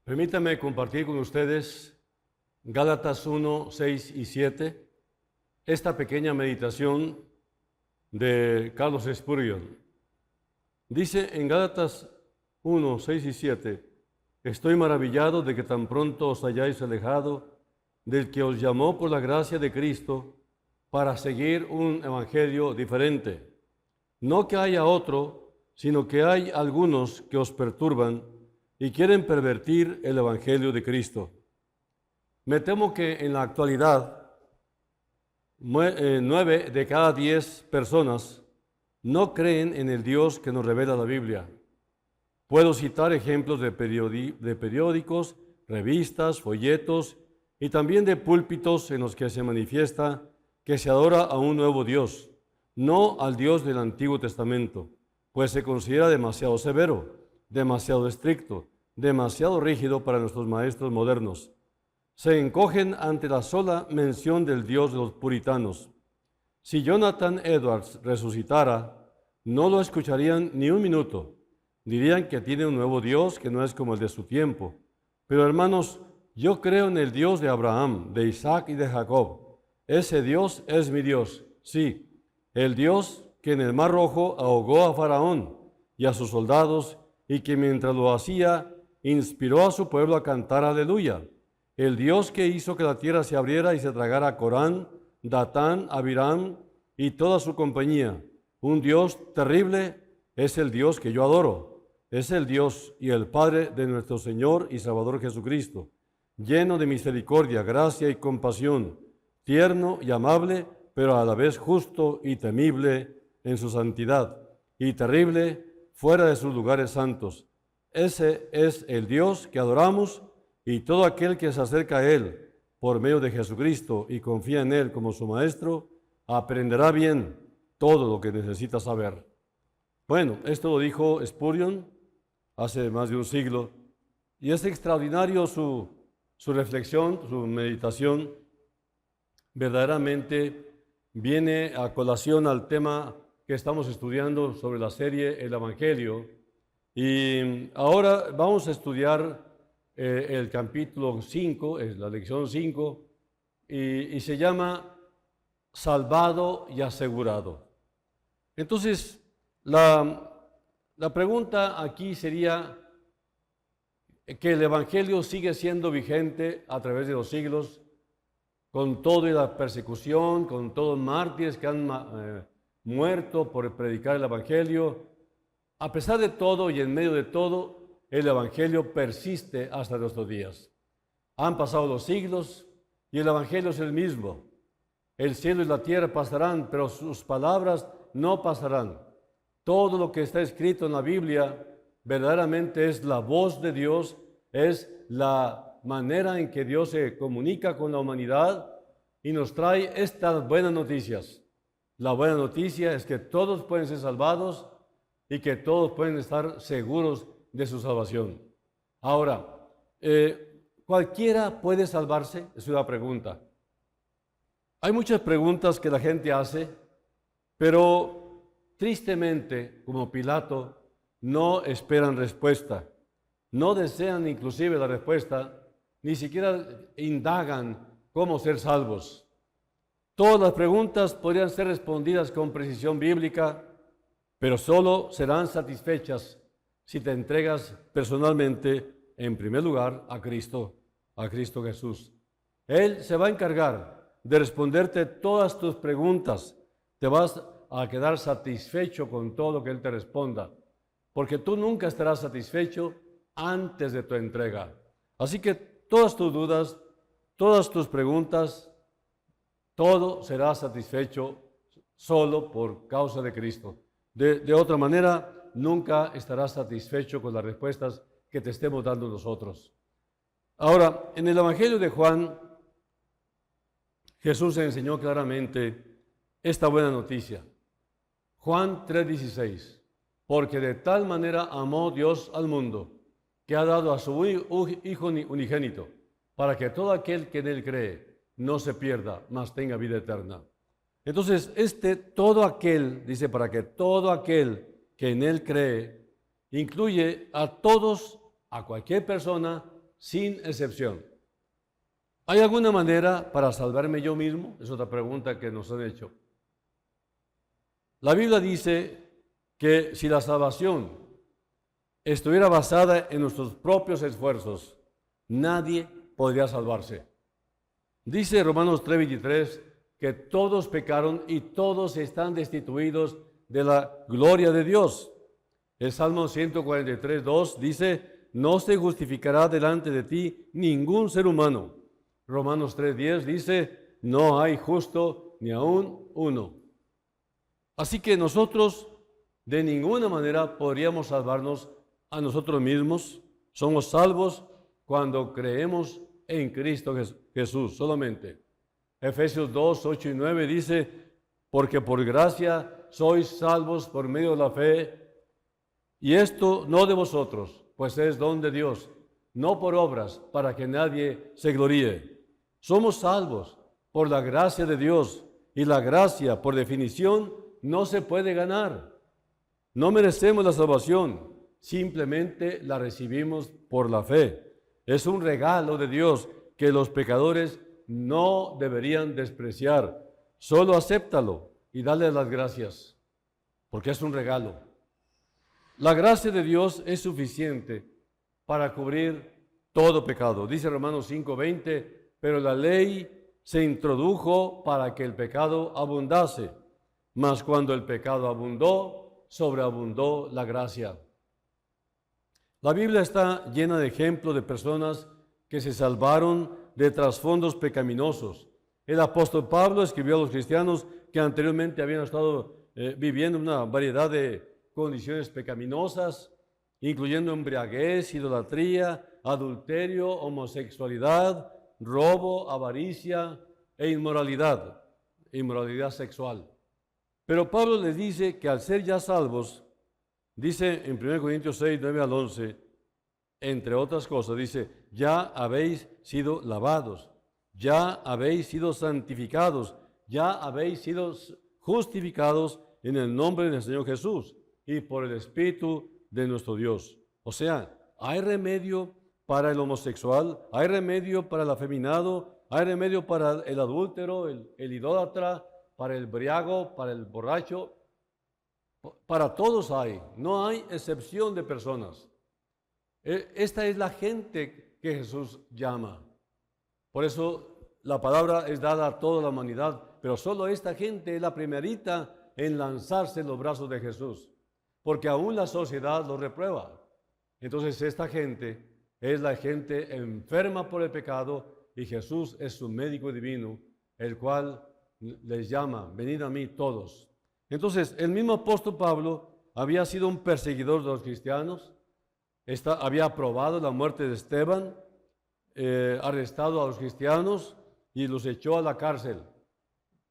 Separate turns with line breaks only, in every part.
Permítanme compartir con ustedes Gálatas 1, 6 y 7, esta pequeña meditación de Carlos Spurgeon. Dice en Gálatas 1, 6 y 7, estoy maravillado de que tan pronto os hayáis alejado del que os llamó por la gracia de Cristo para seguir un evangelio diferente. No que haya otro, sino que hay algunos que os perturban y quieren pervertir el evangelio de Cristo. Me temo que en la actualidad 9 de cada 10 personas no creen en el Dios que nos revela la Biblia. Puedo citar ejemplos de periódicos, revistas, folletos y también de púlpitos en los que se manifiesta que se adora a un nuevo Dios, no al Dios del Antiguo Testamento, pues se considera demasiado severo, demasiado estricto, demasiado rígido para nuestros maestros modernos. Se encogen ante la sola mención del Dios de los puritanos. Si Jonathan Edwards resucitara, no lo escucharían ni un minuto. Dirían que tiene un nuevo Dios que no es como el de su tiempo. Pero hermanos, yo creo en el Dios de Abraham, de Isaac y de Jacob. Ese Dios es mi Dios, sí, el Dios que en el Mar Rojo ahogó a Faraón y a sus soldados y que mientras lo hacía, inspiró a su pueblo a cantar aleluya. El Dios que hizo que la tierra se abriera y se tragara a Corán, Datán, Abiram y toda su compañía. Un Dios terrible es el Dios que yo adoro. Es el Dios y el Padre de nuestro Señor y Salvador Jesucristo, lleno de misericordia, gracia y compasión, tierno y amable, pero a la vez justo y temible en su santidad, y terrible fuera de sus lugares santos. Ese es el Dios que adoramos, y todo aquel que se acerca a Él por medio de Jesucristo y confía en Él como su Maestro, aprenderá bien todo lo que necesita saber. Bueno, esto lo dijo Spurgeon hace más de un siglo, y es extraordinario su reflexión, su meditación. Verdaderamente viene a colación al tema que estamos estudiando sobre la serie El Evangelio. Y ahora vamos a estudiar el capítulo 5, es la lección 5, y se llama Salvado y Asegurado. Entonces, la pregunta aquí sería que el Evangelio sigue siendo vigente a través de los siglos, con toda la persecución, con todos los mártires que han muerto por predicar el Evangelio. A pesar de todo y en medio de todo, el Evangelio persiste hasta nuestros días. Han pasado los siglos y el Evangelio es el mismo. El cielo y la tierra pasarán, pero sus palabras no pasarán. Todo lo que está escrito en la Biblia verdaderamente es la voz de Dios, es la manera en que Dios se comunica con la humanidad y nos trae estas buenas noticias. La buena noticia es que todos pueden ser salvados y que todos pueden estar seguros de su salvación. Ahora, ¿cualquiera puede salvarse? Es una pregunta. Hay muchas preguntas que la gente hace, pero tristemente, como Pilato, no esperan respuesta. No desean inclusive la respuesta, ni siquiera indagan cómo ser salvos. Todas las preguntas podrían ser respondidas con precisión bíblica, pero solo serán satisfechas si te entregas personalmente, en primer lugar, a Cristo Jesús. Él se va a encargar de responderte todas tus preguntas. Te vas a quedar satisfecho con todo lo que Él te responda, porque tú nunca estarás satisfecho antes de tu entrega. Así que todas tus dudas, todas tus preguntas, todo será satisfecho solo por causa de Cristo. De otra manera, nunca estarás satisfecho con las respuestas que te estemos dando nosotros. Ahora, en el Evangelio de Juan, Jesús enseñó claramente esta buena noticia. Juan 3:16, porque de tal manera amó Dios al mundo, que ha dado a su Hijo unigénito, para que todo aquel que en Él cree no se pierda, mas tenga vida eterna. Entonces, todo aquel, dice, para que todo aquel que en Él cree, incluye a todos, a cualquier persona sin excepción. ¿Hay alguna manera para salvarme yo mismo? Es otra pregunta que nos han hecho. La Biblia dice que si la salvación estuviera basada en nuestros propios esfuerzos, nadie podría salvarse. Dice Romanos 3:23 que todos pecaron y todos están destituidos de la gloria de Dios. El Salmo 143:2 dice, no se justificará delante de ti ningún ser humano. Romanos 3:10 dice, no hay justo ni aún uno. Así que nosotros de ninguna manera podríamos salvarnos a nosotros mismos. Somos salvos cuando creemos en Cristo Jesús solamente. Efesios 2:8 y 9 dice, porque por gracia sois salvos por medio de la fe, y esto no de vosotros, pues es don de Dios, no por obras, para que nadie se gloríe. Somos salvos por la gracia de Dios, y la gracia, por definición, no se puede ganar. No merecemos la salvación, simplemente la recibimos por la fe. Es un regalo de Dios que los pecadores no deberían despreciar. Solo acéptalo y dale las gracias, porque es un regalo. La gracia de Dios es suficiente para cubrir todo pecado. Dice Romanos 5:20, pero la ley se introdujo para que el pecado abundase, mas cuando el pecado abundó, sobreabundó la gracia. La Biblia está llena de ejemplos de personas que se salvaron de trasfondos pecaminosos. El apóstol Pablo escribió a los cristianos que anteriormente habían estado viviendo una variedad de condiciones pecaminosas, incluyendo embriaguez, idolatría, adulterio, homosexualidad, robo, avaricia e inmoralidad sexual. Pero Pablo les dice que al ser ya salvos, dice en 1 Corintios 6, 9 al 11, entre otras cosas, dice, ya habéis sido lavados, ya habéis sido santificados, ya habéis sido justificados en el nombre del Señor Jesús y por el Espíritu de nuestro Dios. O sea, hay remedio para el homosexual, hay remedio para el afeminado, hay remedio para el adúltero, el idólatra, para el briago, para el borracho. Para todos hay, no hay excepción de personas. Esta es la gente que Jesús llama. Por eso la palabra es dada a toda la humanidad, pero solo esta gente es la primerita en lanzarse en los brazos de Jesús, porque aún la sociedad lo reprueba. Entonces esta gente es la gente enferma por el pecado y Jesús es su médico divino, el cual les llama, venid a mí todos. Entonces el mismo apóstol Pablo había sido un perseguidor de los cristianos, había aprobado la muerte de Esteban, arrestado a los cristianos y los echó a la cárcel.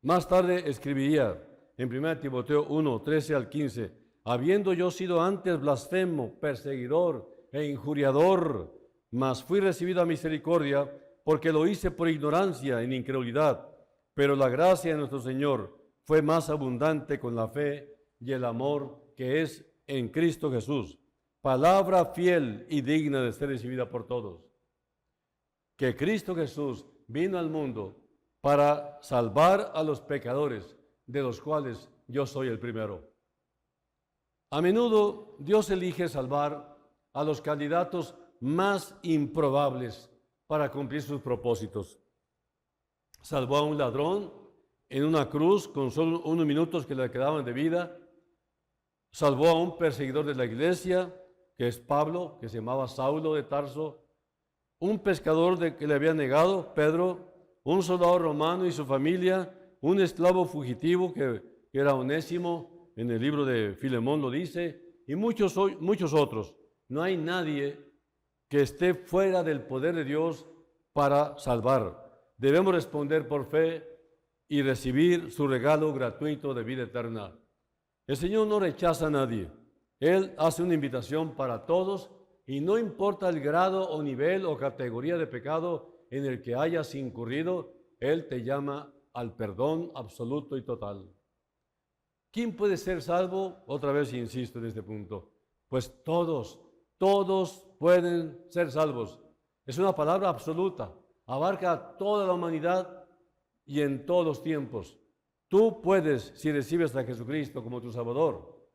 Más tarde escribiría en 1 Timoteo 1, 13 al 15, habiendo yo sido antes blasfemo, perseguidor e injuriador, mas fui recibido a misericordia porque lo hice por ignorancia, en incredulidad. Pero la gracia de nuestro Señor fue más abundante con la fe y el amor que es en Cristo Jesús. Palabra fiel y digna de ser recibida por todos. Que Cristo Jesús vino al mundo para salvar a los pecadores, de los cuales yo soy el primero. A menudo Dios elige salvar a los candidatos más improbables para cumplir sus propósitos. Salvó a un ladrón en una cruz con solo unos minutos que le quedaban de vida. Salvó a un perseguidor de la iglesia, que es Pablo, que se llamaba Saulo de Tarso. Un pescador que le había negado, Pedro. Un soldado romano y su familia. Un esclavo fugitivo que era Onésimo, en el libro de Filemón lo dice. Y muchos otros. No hay nadie que esté fuera del poder de Dios para salvar. Debemos responder por fe y recibir su regalo gratuito de vida eterna. El Señor no rechaza a nadie. Él hace una invitación para todos y no importa el grado o nivel o categoría de pecado en el que hayas incurrido, Él te llama al perdón absoluto y total. ¿Quién puede ser salvo? Otra vez insisto en este punto. Pues todos pueden ser salvos. Es una palabra absoluta, abarca a toda la humanidad y en todos los tiempos. Tú puedes, si recibes a Jesucristo como tu Salvador,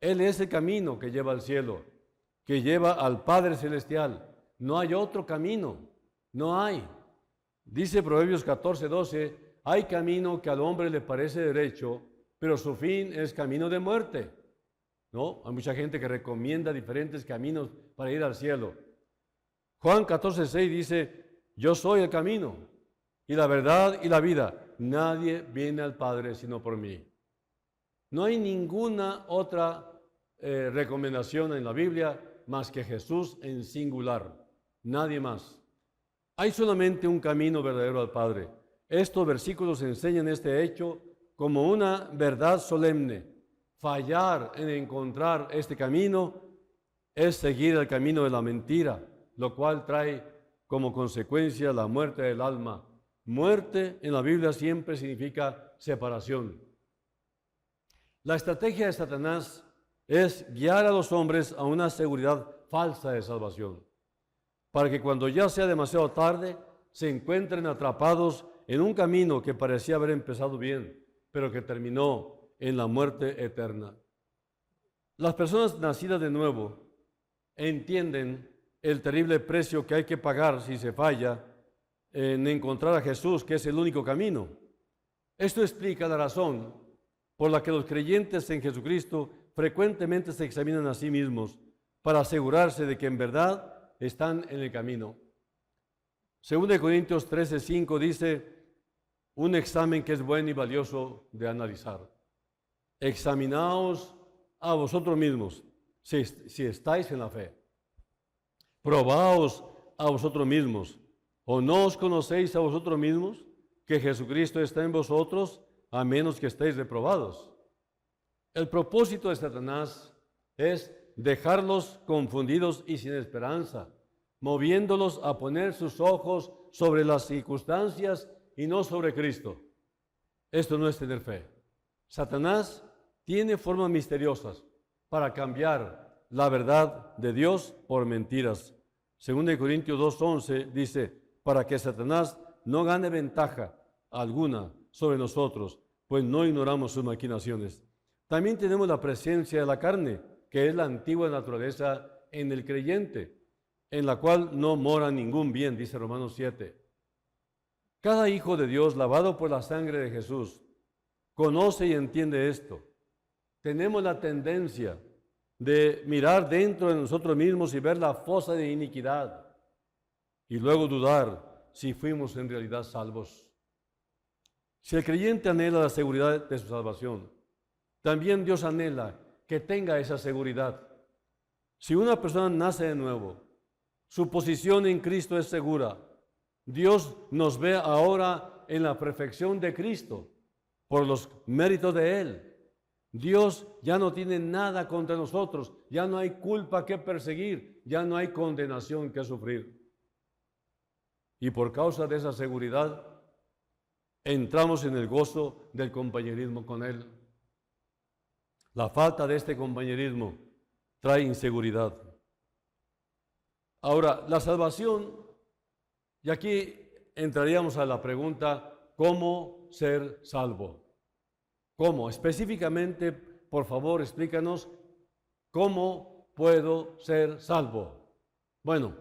Él es el camino que lleva al cielo, que lleva al Padre Celestial. No hay otro camino, no hay. Dice Proverbios 14:12, hay camino que al hombre le parece derecho, pero su fin es camino de muerte. ¿No? Hay mucha gente que recomienda diferentes caminos para ir al cielo. Juan 14:6 dice, yo soy el camino y la verdad y la vida. Nadie viene al Padre sino por mí. No hay ninguna otra recomendación en la Biblia más que Jesús en singular. Nadie más. Hay solamente un camino verdadero al Padre. Estos versículos enseñan este hecho como una verdad solemne. Fallar en encontrar este camino es seguir el camino de la mentira, lo cual trae como consecuencia la muerte del alma. Muerte en la Biblia siempre significa separación. La estrategia de Satanás es guiar a los hombres a una seguridad falsa de salvación, para que cuando ya sea demasiado tarde se encuentren atrapados en un camino que parecía haber empezado bien, pero que terminó en la muerte eterna. Las personas nacidas de nuevo entienden el terrible precio que hay que pagar si se falla en encontrar a Jesús, que es el único camino. Esto explica la razón por la que los creyentes en Jesucristo frecuentemente se examinan a sí mismos para asegurarse de que en verdad están en el camino. 2 Corintios 13:5 dice, un examen que es bueno y valioso de analizar. Examinaos a vosotros mismos si estáis en la fe. Probaos a vosotros mismos. ¿O no os conocéis a vosotros mismos que Jesucristo está en vosotros, a menos que estéis reprobados? El propósito de Satanás es dejarlos confundidos y sin esperanza, moviéndolos a poner sus ojos sobre las circunstancias y no sobre Cristo. Esto no es tener fe. Satanás tiene formas misteriosas para cambiar la verdad de Dios por mentiras. 2 Corintios 2:11 dice, para que Satanás no gane ventaja alguna sobre nosotros, pues no ignoramos sus maquinaciones. También tenemos la presencia de la carne, que es la antigua naturaleza en el creyente, en la cual no mora ningún bien, dice Romanos 7. Cada hijo de Dios, lavado por la sangre de Jesús, conoce y entiende esto. Tenemos la tendencia de mirar dentro de nosotros mismos y ver la fosa de iniquidad y luego dudar si fuimos en realidad salvos. Si el creyente anhela la seguridad de su salvación, también Dios anhela que tenga esa seguridad. Si una persona nace de nuevo, su posición en Cristo es segura. Dios nos ve ahora en la perfección de Cristo por los méritos de Él. Dios ya no tiene nada contra nosotros, ya no hay culpa que perseguir, ya no hay condenación que sufrir. Y por causa de esa seguridad, entramos en el gozo del compañerismo con Él. La falta de este compañerismo trae inseguridad. Ahora, la salvación, y aquí entraríamos a la pregunta, ¿cómo ser salvo? ¿Cómo? Específicamente, por favor, explícanos, ¿cómo puedo ser salvo? Bueno,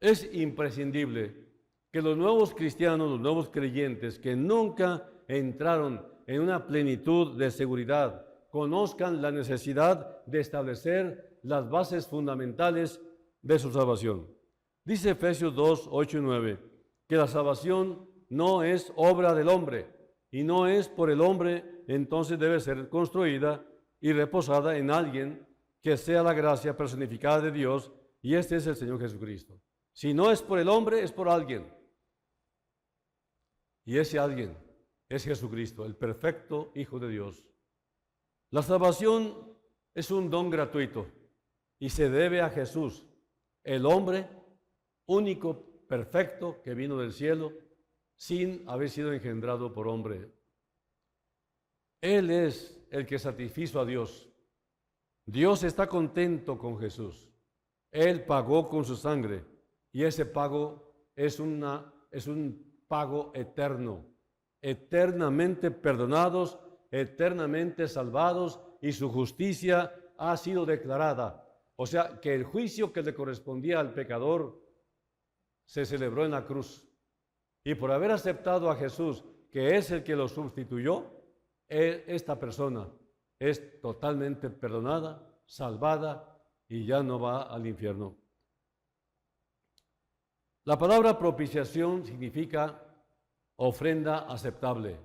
es imprescindible que los nuevos cristianos, los nuevos creyentes que nunca entraron en una plenitud de seguridad, conozcan la necesidad de establecer las bases fundamentales de su salvación. Dice Efesios 2, 8 y 9, que la salvación no es obra del hombre, y no es por el hombre, entonces debe ser construida y reposada en alguien que sea la gracia personificada de Dios, y este es el Señor Jesucristo. Si no es por el hombre, es por alguien. Y ese alguien es Jesucristo, el perfecto Hijo de Dios. La salvación es un don gratuito y se debe a Jesús, el hombre único, perfecto, que vino del cielo sin haber sido engendrado por hombre. Él es el que satisfizo a Dios. Dios está contento con Jesús. Él pagó con su sangre y ese pago es un pago eterno, eternamente perdonados, eternamente salvados, y su justicia ha sido declarada. O sea, que el juicio que le correspondía al pecador se celebró en la cruz. Y por haber aceptado a Jesús, que es el que lo sustituyó, esta persona es totalmente perdonada, salvada, y ya no va al infierno. La palabra propiciación significa ofrenda aceptable,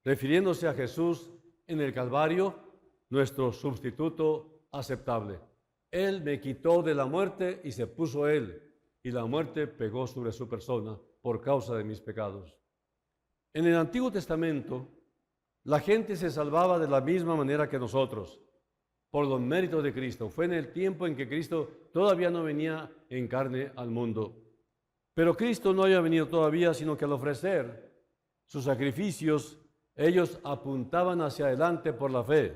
refiriéndose a Jesús en el Calvario, nuestro sustituto aceptable. Él me quitó de la muerte y se puso Él, y la muerte pegó sobre su persona por causa de mis pecados. En el Antiguo Testamento, la gente se salvaba de la misma manera que nosotros, por los méritos de Cristo. Fue en el tiempo en que Cristo todavía no venía en carne al mundo. Pero Cristo no había venido todavía, sino que al ofrecer sus sacrificios, ellos apuntaban hacia adelante por la fe,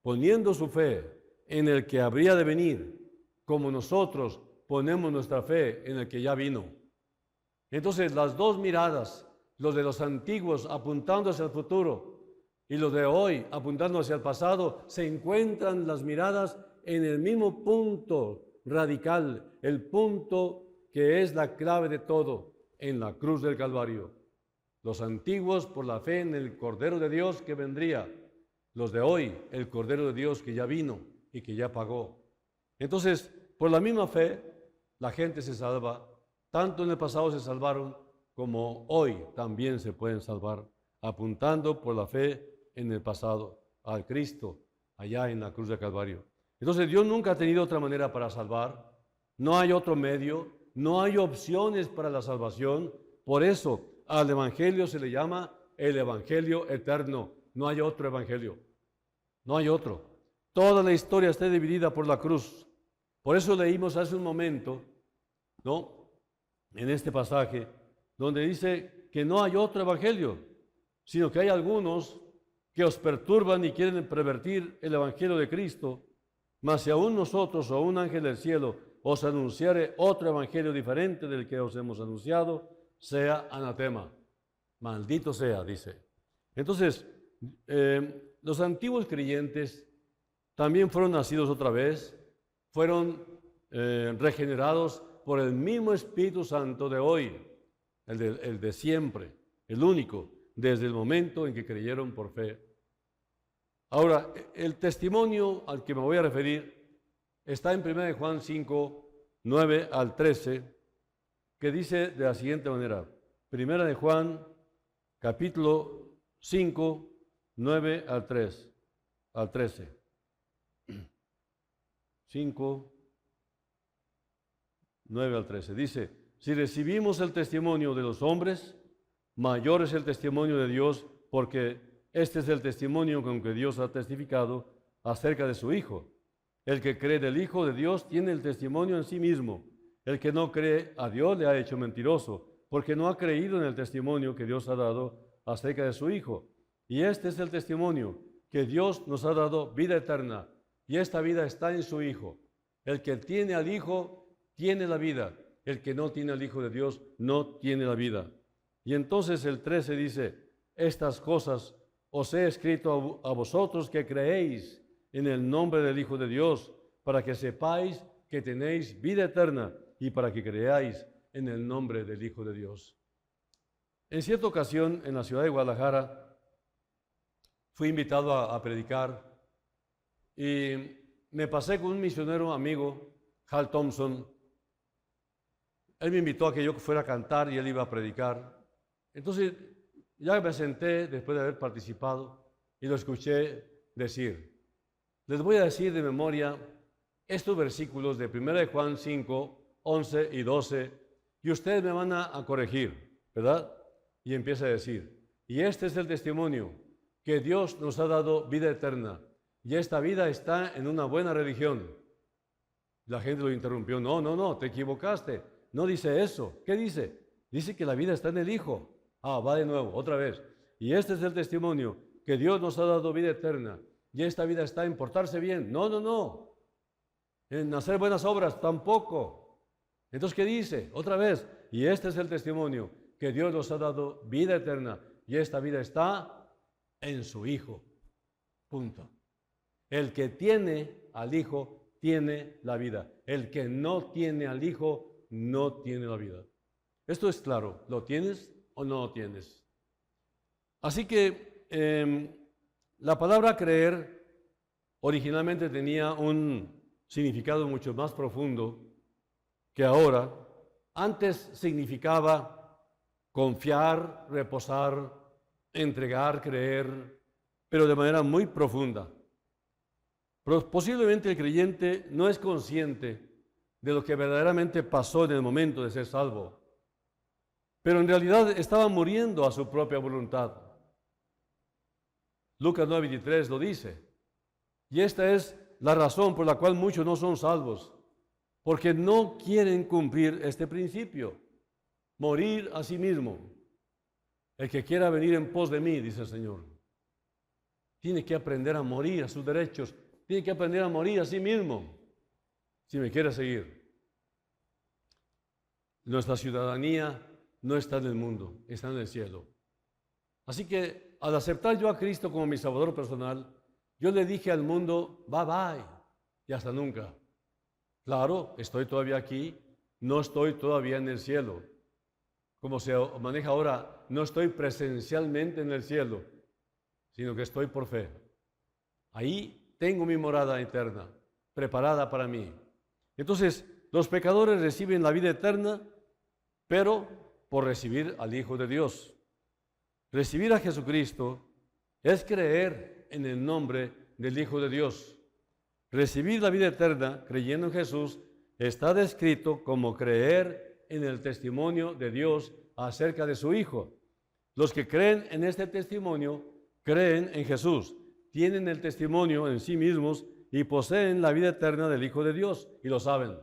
poniendo su fe en el que habría de venir, como nosotros ponemos nuestra fe en el que ya vino. Entonces, las dos miradas, los de los antiguos apuntando hacia el futuro y los de hoy apuntando hacia el pasado, se encuentran las miradas en el mismo punto radical, el punto que es la clave de todo, en la cruz del Calvario. Los antiguos por la fe en el Cordero de Dios que vendría, los de hoy, el Cordero de Dios que ya vino y que ya pagó. Entonces, por la misma fe, la gente se salva. Tanto en el pasado se salvaron, como hoy también se pueden salvar, apuntando por la fe en el pasado, al Cristo, allá en la cruz del Calvario. Entonces, Dios nunca ha tenido otra manera para salvar. No hay otro medio, no hay opciones para la salvación. Por eso, al Evangelio se le llama el Evangelio eterno. No hay otro Evangelio. No hay otro. Toda la historia está dividida por la cruz. Por eso leímos hace un momento, ¿no?, en este pasaje, donde dice que no hay otro Evangelio, sino que hay algunos que os perturban y quieren pervertir el Evangelio de Cristo. Mas si aún nosotros o un ángel del cielo os anunciare otro Evangelio diferente del que os hemos anunciado, sea anatema. Maldito sea, dice. Entonces, los antiguos creyentes también fueron nacidos otra vez, fueron regenerados por el mismo Espíritu Santo de hoy, el de siempre, el único, desde el momento en que creyeron por fe. Ahora, el testimonio al que me voy a referir está en 1 Juan 5, 9 al 13, que dice de la siguiente manera. 1 Juan, capítulo 5, 9 al 13. 5, 9 al 13. Dice, si recibimos el testimonio de los hombres, mayor es el testimonio de Dios, porque este es el testimonio con que Dios ha testificado acerca de su Hijo. El que cree del Hijo de Dios tiene el testimonio en sí mismo. El que no cree a Dios le ha hecho mentiroso, porque no ha creído en el testimonio que Dios ha dado acerca de su Hijo. Y este es el testimonio, que Dios nos ha dado vida eterna, y esta vida está en su Hijo. El que tiene al Hijo tiene la vida. El que no tiene al Hijo de Dios no tiene la vida. Y entonces el 13 dice, estas cosas os he escrito a vosotros que creéis en el nombre del Hijo de Dios, para que sepáis que tenéis vida eterna y para que creáis en el nombre del Hijo de Dios. En cierta ocasión, en la ciudad de Guadalajara, fui invitado a predicar y me pasé con un misionero amigo, Hal Thompson. Él me invitó a que yo fuera a cantar y él iba a predicar. Entonces, ya me senté después de haber participado y lo escuché decir. Les voy a decir de memoria estos versículos de 1 Juan 5, 11 y 12, y ustedes me van a corregir, ¿verdad? Y empieza a decir, y este es el testimonio, que Dios nos ha dado vida eterna, y esta vida está en una buena religión. La gente lo interrumpió, no, te equivocaste, no dice eso. ¿Qué dice? Dice que la vida está en el Hijo. Va de nuevo, otra vez. Y este es el testimonio, que Dios nos ha dado vida eterna, y esta vida está en portarse bien. No. En hacer buenas obras, tampoco. Entonces, ¿qué dice? Otra vez, y este es el testimonio, que Dios nos ha dado vida eterna, y esta vida está en su Hijo. Punto. El que tiene al Hijo tiene la vida. El que no tiene al Hijo no tiene la vida. Esto es claro. ¿Lo tienes o no lo tienes? Así que la palabra creer originalmente tenía un significado mucho más profundo que ahora. Antes significaba confiar, reposar, entregar, creer, pero de manera muy profunda. Posiblemente el creyente no es consciente de lo que verdaderamente pasó en el momento de ser salvo, pero en realidad estaba muriendo a su propia voluntad. Lucas 9:23 lo dice, y esta es la razón por la cual muchos no son salvos, porque no quieren cumplir este principio, morir a sí mismo. El que quiera venir en pos de mí, dice el Señor, tiene que aprender a morir a sus derechos, tiene que aprender a morir a sí mismo, si me quiere seguir. Nuestra ciudadanía no está en el mundo, está en el cielo. Así que al aceptar yo a Cristo como mi Salvador personal, yo le dije al mundo, bye bye, y hasta nunca. Claro, estoy todavía aquí, no estoy todavía en el cielo. Como se maneja ahora, no estoy presencialmente en el cielo, sino que estoy por fe. Ahí tengo mi morada eterna, preparada para mí. Entonces, los pecadores reciben la vida eterna, pero por recibir al Hijo de Dios. Recibir a Jesucristo es creer en el nombre del Hijo de Dios. Recibir la vida eterna creyendo en Jesús está descrito como creer en el testimonio de Dios acerca de su Hijo. Los que creen en este testimonio creen en Jesús, tienen el testimonio en sí mismos y poseen la vida eterna del Hijo de Dios y lo saben.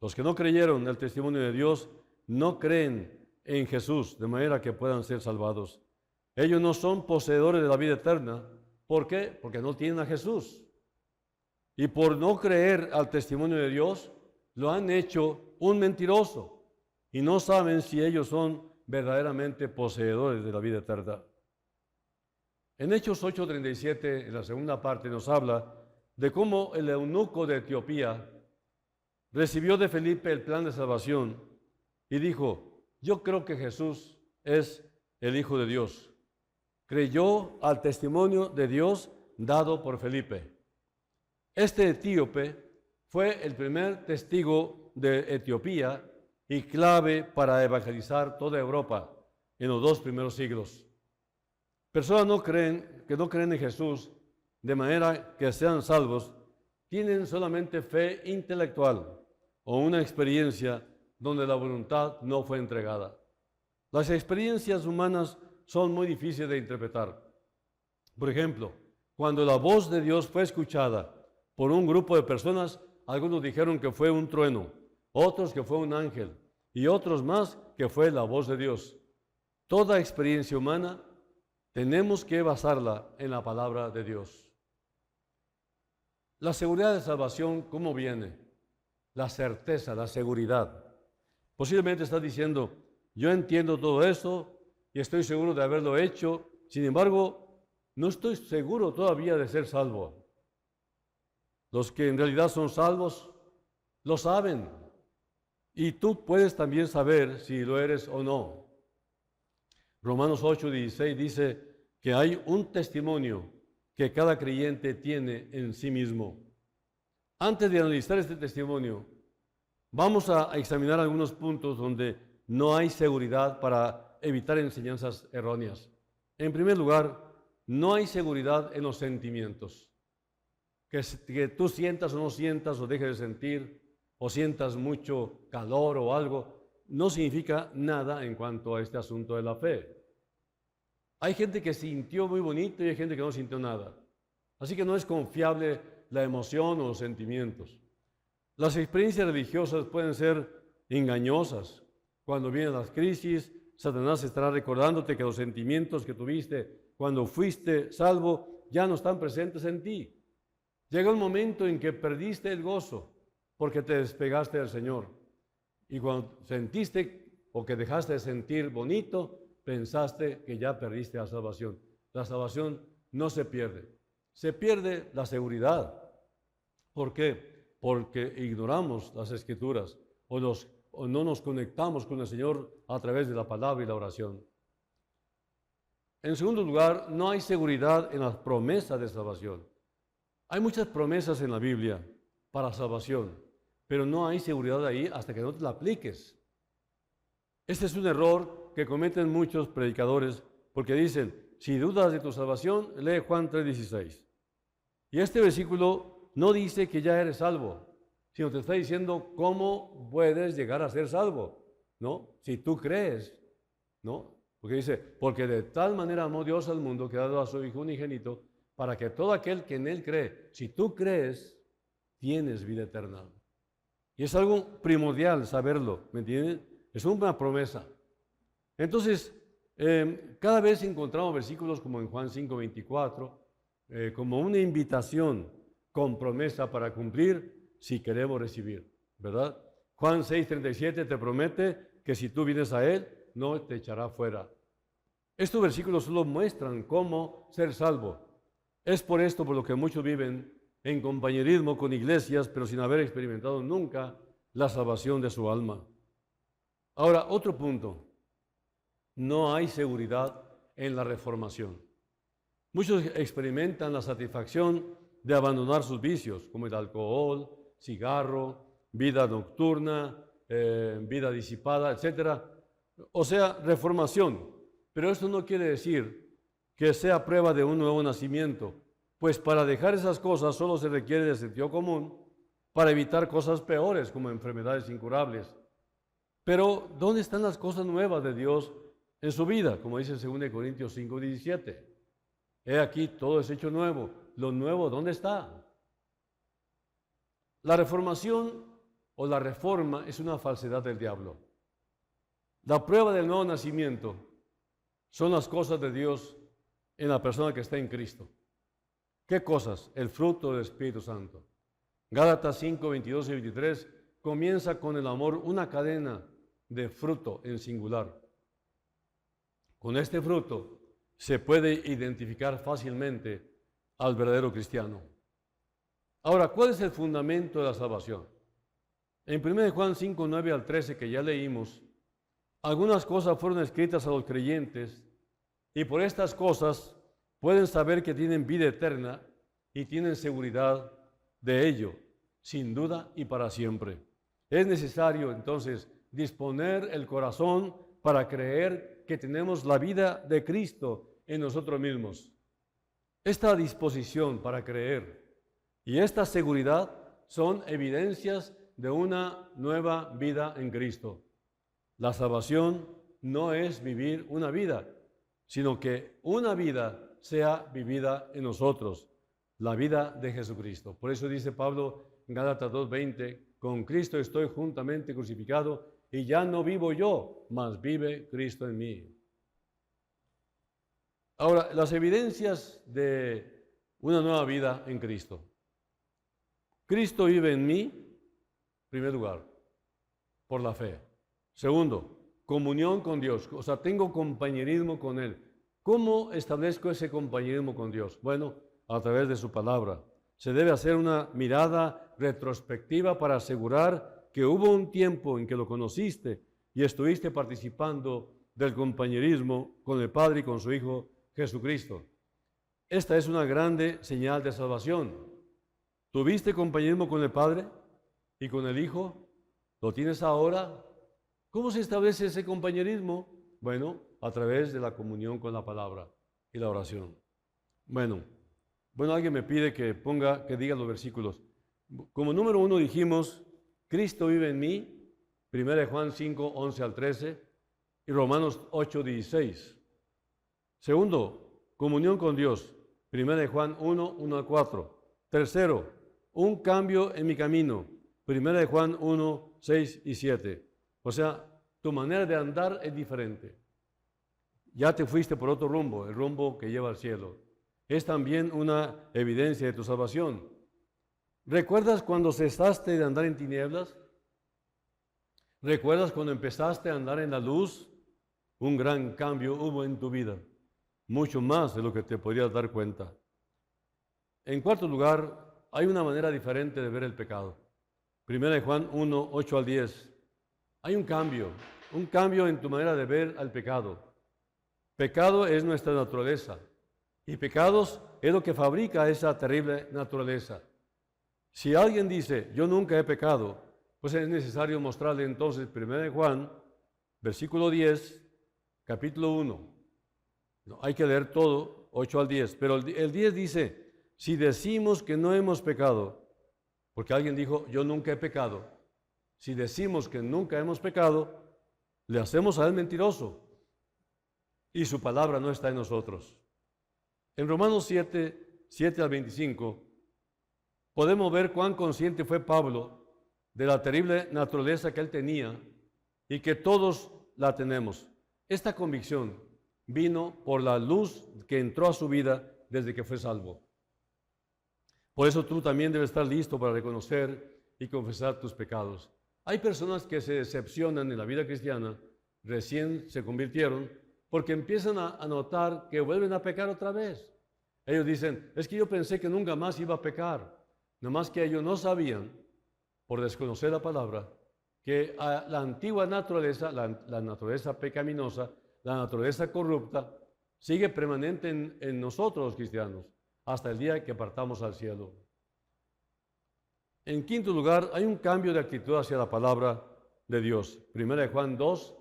Los que no creyeron en el testimonio de Dios no creen en Jesús de manera que puedan ser salvados. Ellos no son poseedores de la vida eterna. ¿Por qué? Porque no tienen a Jesús. Y por no creer al testimonio de Dios, lo han hecho un mentiroso y no saben si ellos son verdaderamente poseedores de la vida eterna. En Hechos 8:37, en la segunda parte, nos habla de cómo el eunuco de Etiopía recibió de Felipe el plan de salvación y dijo, yo creo que Jesús es el Hijo de Dios. Creyó al testimonio de Dios dado por Felipe. Este etíope fue el primer testigo de Etiopía y clave para evangelizar toda Europa en los 2 primeros siglos. Personas que no creen en Jesús de manera que sean salvos, tienen solamente fe intelectual o una experiencia donde la voluntad no fue entregada. Las experiencias humanas son muy difíciles de interpretar. Por ejemplo, cuando la voz de Dios fue escuchada por un grupo de personas, algunos dijeron que fue un trueno, otros que fue un ángel y otros más que fue la voz de Dios. Toda experiencia humana tenemos que basarla en la palabra de Dios. La seguridad de salvación, ¿cómo viene? La certeza, la seguridad. Posiblemente estás diciendo, yo entiendo todo eso y estoy seguro de haberlo hecho, sin embargo, no estoy seguro todavía de ser salvo. Los que en realidad son salvos lo saben y tú puedes también saber si lo eres o no. Romanos 8:16 dice que hay un testimonio que cada creyente tiene en sí mismo. Antes de analizar este testimonio, vamos a examinar algunos puntos donde no hay seguridad para evitar enseñanzas erróneas. En primer lugar, no hay seguridad en los sentimientos. Que tú sientas o no sientas o dejes de sentir o sientas mucho calor o algo, no significa nada en cuanto a este asunto de la fe. Hay gente que sintió muy bonito y hay gente que no sintió nada. Así que no es confiable la emoción o los sentimientos. Las experiencias religiosas pueden ser engañosas. Cuando vienen las crisis, Satanás estará recordándote que los sentimientos que tuviste cuando fuiste salvo ya no están presentes en ti. Llega un momento en que perdiste el gozo porque te despegaste del Señor. Y cuando sentiste o que dejaste de sentir bonito, pensaste que ya perdiste la salvación. La salvación no se pierde la seguridad. ¿Por qué? Porque ignoramos las Escrituras o no nos conectamos con el Señor a través de la palabra y la oración. En segundo lugar, no hay seguridad en las promesas de salvación. Hay muchas promesas en la Biblia para salvación, pero no hay seguridad ahí hasta que no te la apliques. Este es un error que cometen muchos predicadores porque dicen, si dudas de tu salvación, lee Juan 3:16. Y este versículo no dice que ya eres salvo, sino te está diciendo cómo puedes llegar a ser salvo, ¿no? Si tú crees, ¿no? Porque dice, porque de tal manera amó Dios al mundo que ha dado a su Hijo unigénito, para que todo aquel que en Él cree, si tú crees, tienes vida eterna. Y es algo primordial saberlo, ¿me entienden? Es una promesa. Entonces, cada vez encontramos versículos como en Juan 5:24, como una invitación con promesa para cumplir si queremos recibir, ¿verdad? Juan 6:37 te promete que si tú vienes a Él, no te echará fuera. Estos versículos solo muestran cómo ser salvo. Es por esto por lo que muchos viven en compañerismo con iglesias, pero sin haber experimentado nunca la salvación de su alma. Ahora, otro punto. No hay seguridad en la reformación. Muchos experimentan la satisfacción de abandonar sus vicios, como el alcohol, cigarro, vida nocturna, vida disipada, etc. O sea, reformación. Pero esto no quiere decir que sea prueba de un nuevo nacimiento, pues para dejar esas cosas solo se requiere de sentido común para evitar cosas peores como enfermedades incurables. Pero, ¿dónde están las cosas nuevas de Dios en su vida? Como dice 2 Corintios 5:17. He aquí, todo es hecho nuevo. Lo nuevo, ¿dónde está? La reformación o la reforma es una falsedad del diablo. La prueba del nuevo nacimiento son las cosas de Dios en la persona que está en Cristo. ¿Qué cosas? El fruto del Espíritu Santo. Gálatas 5:22 y 23 comienza con el amor, una cadena de fruto en singular. Con este fruto se puede identificar fácilmente al verdadero cristiano. Ahora, ¿cuál es el fundamento de la salvación? En 1 Juan 5:9 al 13, que ya leímos, algunas cosas fueron escritas a los creyentes y por estas cosas pueden saber que tienen vida eterna y tienen seguridad de ello, sin duda y para siempre. Es necesario entonces disponer el corazón para creer que tenemos la vida de Cristo en nosotros mismos. Esta disposición para creer y esta seguridad son evidencias de una nueva vida en Cristo. La salvación no es vivir una vida, sino que una vida sea vivida en nosotros, la vida de Jesucristo. Por eso dice Pablo en Gálatas 2:20, con Cristo estoy juntamente crucificado y ya no vivo yo, mas vive Cristo en mí. Ahora, las evidencias de una nueva vida en Cristo. Cristo vive en mí, en primer lugar, por la fe. Segundo, comunión con Dios, o sea, tengo compañerismo con Él. ¿Cómo establezco ese compañerismo con Dios? Bueno, a través de su palabra. Se debe hacer una mirada retrospectiva para asegurar que hubo un tiempo en que lo conociste y estuviste participando del compañerismo con el Padre y con su Hijo Jesucristo. Esta es una grande señal de salvación. ¿Tuviste compañerismo con el Padre y con el Hijo? ¿Lo tienes ahora? ¿Cómo se establece ese compañerismo? Bueno, a través de la comunión con la palabra y la oración. Bueno, alguien me pide que diga los versículos. Como número 1 dijimos, Cristo vive en mí, 1 Juan 5:11 al 13 y Romanos 8:16. Segundo, comunión con Dios, 1 Juan 1:1 al 4. Tercero, un cambio en mi camino, 1 Juan 1:6 y 7. O sea, tu manera de andar es diferente. Ya te fuiste por otro rumbo, el rumbo que lleva al cielo. Es también una evidencia de tu salvación. ¿Recuerdas cuando cesaste de andar en tinieblas? ¿Recuerdas cuando empezaste a andar en la luz? Un gran cambio hubo en tu vida, mucho más de lo que te podrías dar cuenta. En cuarto lugar, hay una manera diferente de ver el pecado. Primera de Juan 1, 8 al 10. Hay un cambio en tu manera de ver al pecado. Pecado es nuestra naturaleza y pecados es lo que fabrica esa terrible naturaleza. Si alguien dice, yo nunca he pecado, pues es necesario mostrarle entonces 1 de Juan, versículo 10, capítulo 1. No, hay que leer todo, 8 al 10, pero el 10 dice, si decimos que no hemos pecado, porque alguien dijo, yo nunca he pecado, si decimos que nunca hemos pecado, le hacemos a él mentiroso y su palabra no está en nosotros. En Romanos 7, 7 al 25, podemos ver cuán consciente fue Pablo de la terrible naturaleza que él tenía y que todos la tenemos. Esta convicción vino por la luz que entró a su vida desde que fue salvo. Por eso tú también debes estar listo para reconocer y confesar tus pecados. Hay personas que se decepcionan en la vida cristiana, recién se convirtieron, porque empiezan a notar que vuelven a pecar otra vez. Ellos dicen, es que yo pensé que nunca más iba a pecar. Nomás que ellos no sabían, por desconocer la palabra, que la antigua naturaleza, la naturaleza pecaminosa, la naturaleza corrupta, sigue permanente en nosotros los cristianos, hasta el día que partamos al cielo. En quinto lugar, hay un cambio de actitud hacia la palabra de Dios. Primera de Juan 2,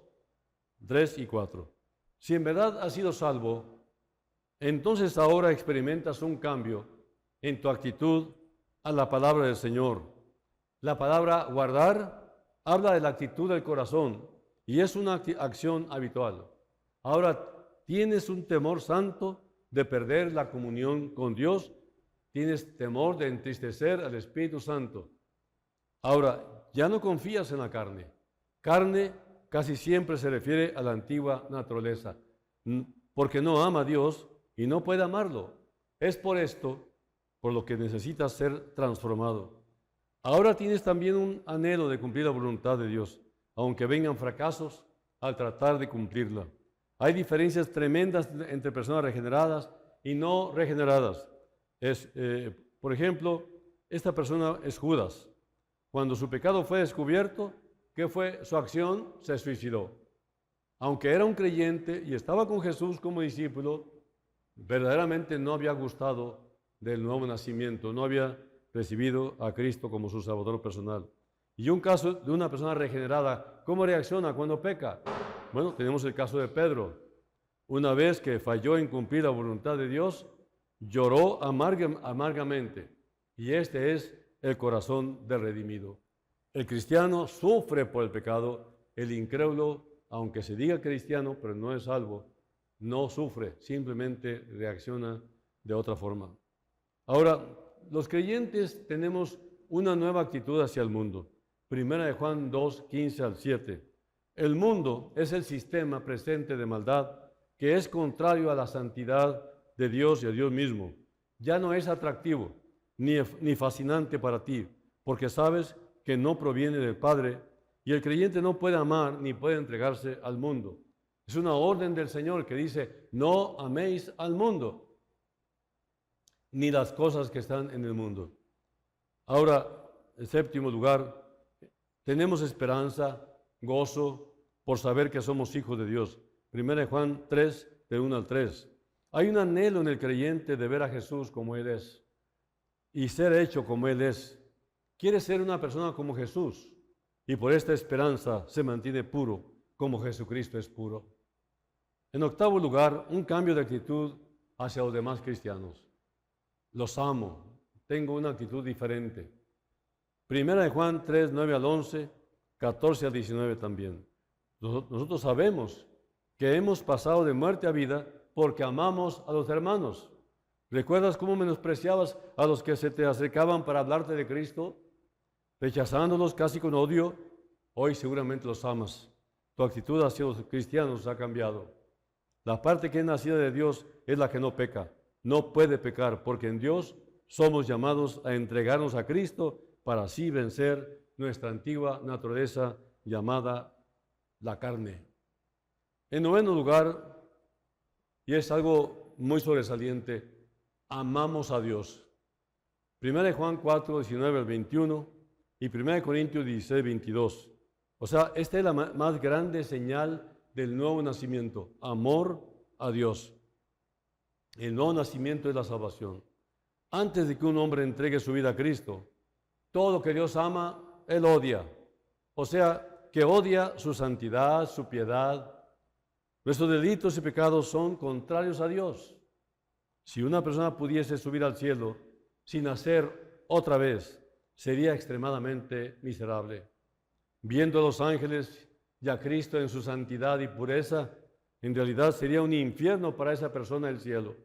3 y 4. Si en verdad has sido salvo, entonces ahora experimentas un cambio en tu actitud a la palabra del Señor. La palabra guardar habla de la actitud del corazón y es una acción habitual. Ahora tienes un temor santo de perder la comunión con Dios, tienes temor de entristecer al Espíritu Santo. Ahora, ya no confías en la carne. Carne casi siempre se refiere a la antigua naturaleza, porque no ama a Dios y no puede amarlo. Es por esto por lo que necesitas ser transformado. Ahora tienes también un anhelo de cumplir la voluntad de Dios, aunque vengan fracasos al tratar de cumplirla. Hay diferencias tremendas entre personas regeneradas y no regeneradas. Por ejemplo, esta persona es Judas. Cuando su pecado fue descubierto, ¿qué fue su acción? Se suicidó. Aunque era un creyente y estaba con Jesús como discípulo, verdaderamente no había gustado del nuevo nacimiento, no había recibido a Cristo como su Salvador personal. Y un caso de una persona regenerada, ¿cómo reacciona cuando peca? Bueno, tenemos el caso de Pedro. Una vez que falló en cumplir la voluntad de Dios, lloró amargamente. Y este es el corazón del redimido. El cristiano sufre por el pecado, el incrédulo, aunque se diga cristiano, pero no es salvo, no sufre, simplemente reacciona de otra forma. Ahora, los creyentes tenemos una nueva actitud hacia el mundo. Primera de Juan 2, 15 al 7. El mundo es el sistema presente de maldad que es contrario a la santidad de Dios y a Dios mismo. Ya no es atractivo ni fascinante para ti, porque sabes que no proviene del Padre y el creyente no puede amar ni puede entregarse al mundo. Es una orden del Señor que dice, no améis al mundo, ni las cosas que están en el mundo. Ahora, en séptimo lugar, tenemos esperanza, gozo, por saber que somos hijos de Dios. Primera de Juan 3, de 1 al 3. Hay un anhelo en el creyente de ver a Jesús como Él es y ser hecho como Él es. Quiere ser una persona como Jesús y por esta esperanza se mantiene puro como Jesucristo es puro. En octavo lugar, un cambio de actitud hacia los demás cristianos. Los amo, tengo una actitud diferente. Primera de Juan 3, 9 al 11, 14 al 19 también. Nosotros sabemos que hemos pasado de muerte a vida porque amamos a los hermanos. ¿Recuerdas cómo menospreciabas a los que se te acercaban para hablarte de Cristo? Rechazándolos casi con odio, hoy seguramente los amas. Tu actitud hacia los cristianos ha cambiado. La parte que es nacida de Dios es la que no peca. No puede pecar, porque en Dios somos llamados a entregarnos a Cristo para así vencer nuestra antigua naturaleza llamada la carne. En noveno lugar, y es algo muy sobresaliente, amamos a Dios. 1 Juan 4, 19 al 21 y 1 Corintios 16, 22. O sea, esta es la más grande señal del nuevo nacimiento, amor a Dios. El nuevo nacimiento es la salvación. Antes de que un hombre entregue su vida a Cristo, todo lo que Dios ama, Él odia. O sea, que odia su santidad, su piedad. Nuestros delitos y pecados son contrarios a Dios. Si una persona pudiese subir al cielo sin nacer otra vez, sería extremadamente miserable. Viendo a los ángeles y a Cristo en su santidad y pureza, en realidad sería un infierno para esa persona el cielo.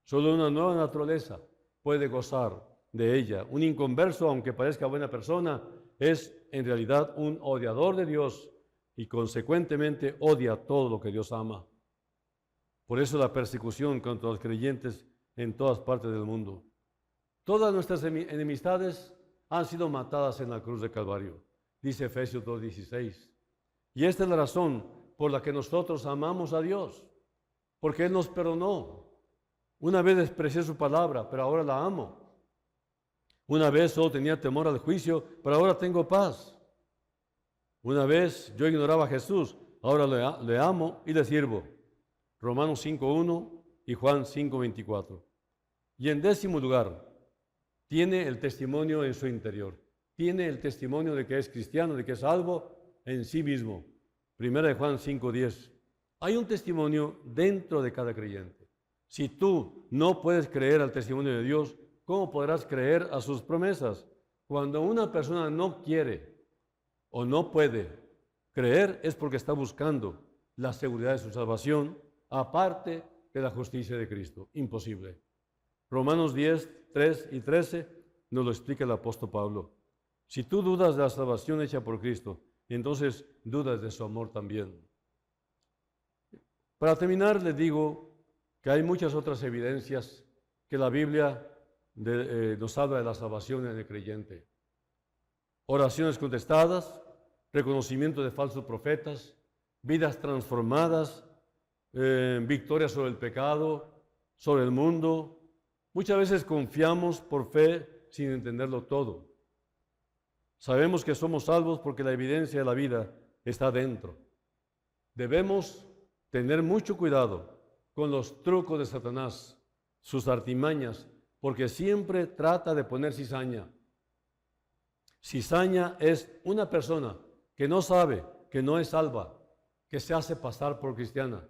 Solo una nueva naturaleza puede gozar de ella. Un inconverso, aunque parezca buena persona, es en realidad un odiador de Dios y consecuentemente odia todo lo que Dios ama. Por eso la persecución contra los creyentes en todas partes del mundo. Todas nuestras enemistades han sido matadas en la cruz de Calvario, dice Efesios 2:16. Y esta es la razón por la que nosotros amamos a Dios, porque Él nos perdonó. Una vez desprecié su palabra, pero ahora la amo. Una vez solo tenía temor al juicio, pero ahora tengo paz. Una vez yo ignoraba a Jesús, ahora le amo y le sirvo. Romanos 5:1 y Juan 5:24. Y en décimo lugar, tiene el testimonio en su interior. Tiene el testimonio de que es cristiano, de que es salvo en sí mismo. Primera de Juan 5:10. Hay un testimonio dentro de cada creyente. Si tú no puedes creer al testimonio de Dios, ¿cómo podrás creer a sus promesas? Cuando una persona no quiere o no puede creer, es porque está buscando la seguridad de su salvación, aparte de la justicia de Cristo. Imposible. Romanos 10, 3 y 13 nos lo explica el apóstol Pablo. Si tú dudas de la salvación hecha por Cristo, entonces dudas de su amor también. Para terminar, les digo que hay muchas otras evidencias que la Biblia nos habla de la salvación en el creyente. Oraciones contestadas, reconocimiento de falsos profetas, vidas transformadas, victoria sobre el pecado, sobre el mundo. Muchas veces confiamos por fe sin entenderlo todo. Sabemos que somos salvos porque la evidencia de la vida está dentro. Debemos tener mucho cuidado con los trucos de Satanás, sus artimañas, porque siempre trata de poner cizaña. Cizaña es una persona que no sabe, que no es salva, que se hace pasar por cristiana,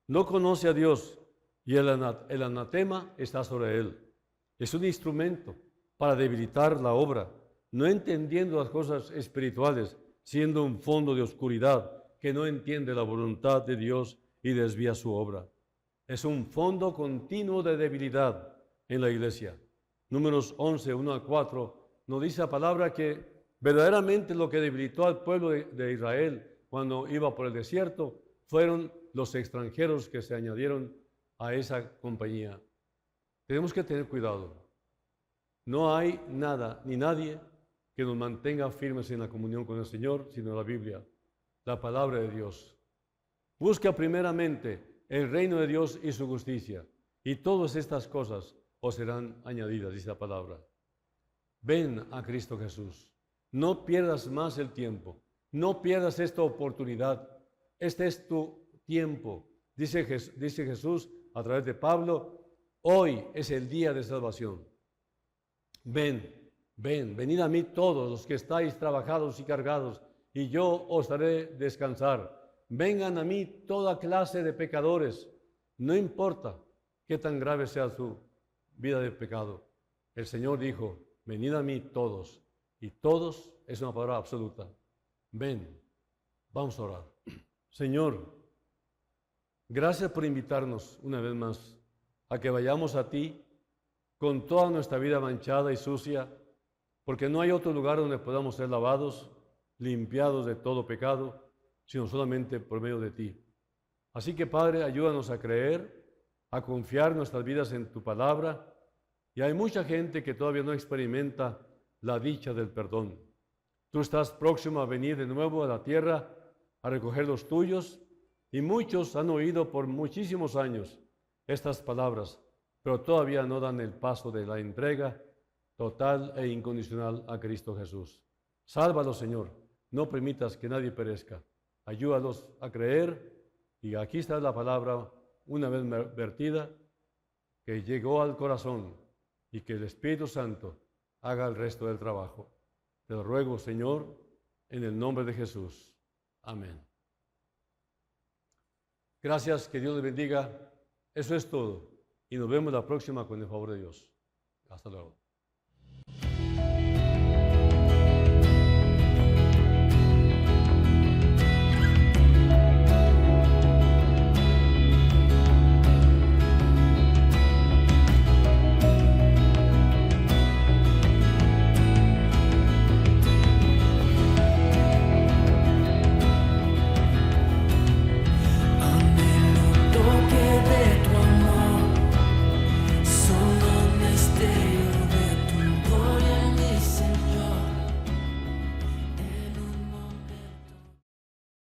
no conoce a Dios y el anatema está sobre él. Es un instrumento para debilitar la obra, no entendiendo las cosas espirituales, siendo un fondo de oscuridad que no entiende la voluntad de Dios y desvía su obra. Es un fondo continuo de debilidad en la iglesia. Números 11, 1 a 4, nos dice la palabra que verdaderamente lo que debilitó al pueblo de Israel cuando iba por el desierto fueron los extranjeros que se añadieron a esa compañía. Tenemos que tener cuidado. No hay nada ni nadie que nos mantenga firmes en la comunión con el Señor, sino la Biblia, la palabra de Dios. Busca primeramente el reino de Dios y su justicia, y todas estas cosas os serán añadidas, dice la palabra. Ven a Cristo Jesús. No pierdas más el tiempo. No pierdas esta oportunidad. Este es tu tiempo. Dice Jesús a través de Pablo, hoy es el día de salvación. Venid a mí todos los que estáis trabajados y cargados, y yo os haré descansar. Vengan a mí toda clase de pecadores, no importa qué tan grave sea su vida de pecado. El Señor dijo, venid a mí todos, y todos es una palabra absoluta. Ven, vamos a orar. Señor, gracias por invitarnos una vez más a que vayamos a ti con toda nuestra vida manchada y sucia, porque no hay otro lugar donde podamos ser lavados, limpiados de todo pecado, sino solamente por medio de ti. Así que, Padre, ayúdanos a creer, a confiar nuestras vidas en tu palabra, y hay mucha gente que todavía no experimenta la dicha del perdón. Tú estás próximo a venir de nuevo a la tierra a recoger los tuyos, y muchos han oído por muchísimos años estas palabras, pero todavía no dan el paso de la entrega total e incondicional a Cristo Jesús. Sálvalos, Señor, no permitas que nadie perezca. Ayúdalos a creer, y aquí está la palabra una vez vertida, que llegó al corazón, y que el Espíritu Santo haga el resto del trabajo. Te lo ruego, Señor, en el nombre de Jesús. Amén. Gracias, que Dios les bendiga. Eso es todo. Y nos vemos la próxima con el favor de Dios. Hasta luego.